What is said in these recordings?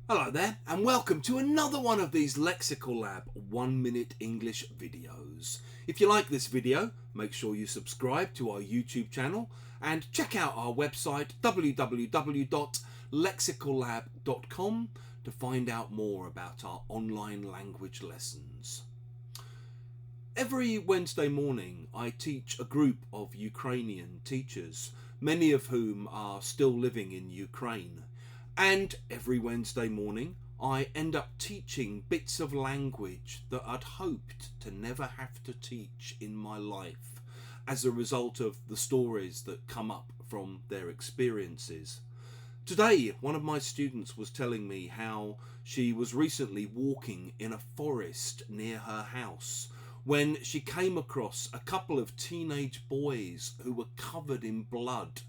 Hello there, and welcome to another one of these Lexical Lab 1-minute English videos. If you like this video, make sure you subscribe to our YouTube channel and check out our website www.lexicallab.com to find out more about our online language lessons. Every Wednesday morning I teach a group of Ukrainian teachers, many of whom are still living in Ukraine. And every Wednesday morning I end up teaching bits of language that I'd hoped to never have to teach in my life as a result of the stories that come up from their experiences. Today, one of my students was telling me how she was recently walking in a forest near her house when she came across a couple of teenage boys who were covered in blood.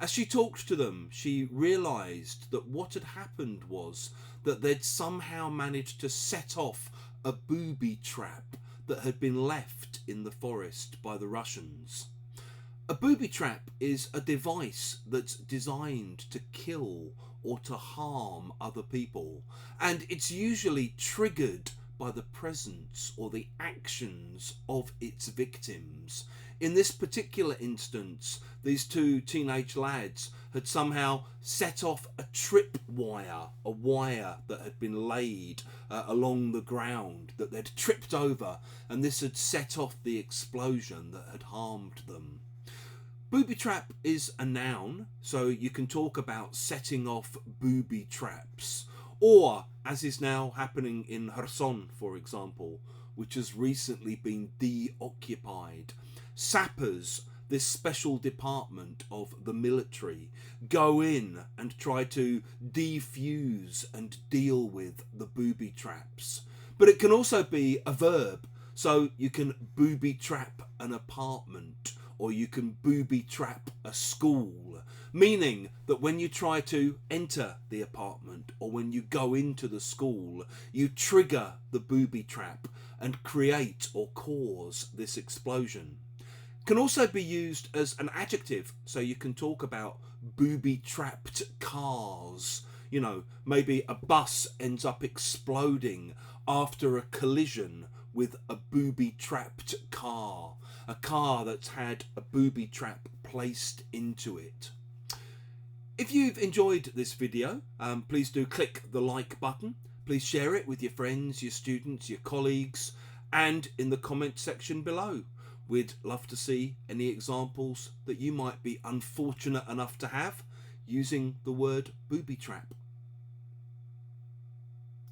As she talked to them, she realised that what had happened was that they'd somehow managed to set off a booby trap that had been left in the forest by the Russians. A booby trap is a device that's designed to kill or to harm other people, and it's usually triggered by the presence or the actions of its victims. In this particular instance, these two teenage lads had somehow set off a tripwire, a wire that had been laid along the ground that they'd tripped over, and this had set off the explosion that had harmed them. Booby trap is a noun, so you can talk about setting off booby traps. Or, as is now happening in Kherson, for example, which has recently been deoccupied. Sappers, this special department of the military, go in and try to defuse and deal with the booby traps. But it can also be a verb, so you can booby trap an apartment, or you can booby trap a school, meaning that when you try to enter the apartment or when you go into the school, you trigger the booby trap and create or cause this explosion. It can also be used as an adjective, so you can talk about booby trapped cars. You know, maybe a bus ends up exploding after a collision with a booby trapped car, a car that's had a booby trap placed into it. If you've enjoyed this video, please do click the like button. Please share it with your friends, your students, your colleagues, and in the comment section below. We'd love to see any examples that you might be unfortunate enough to have using the word booby trap.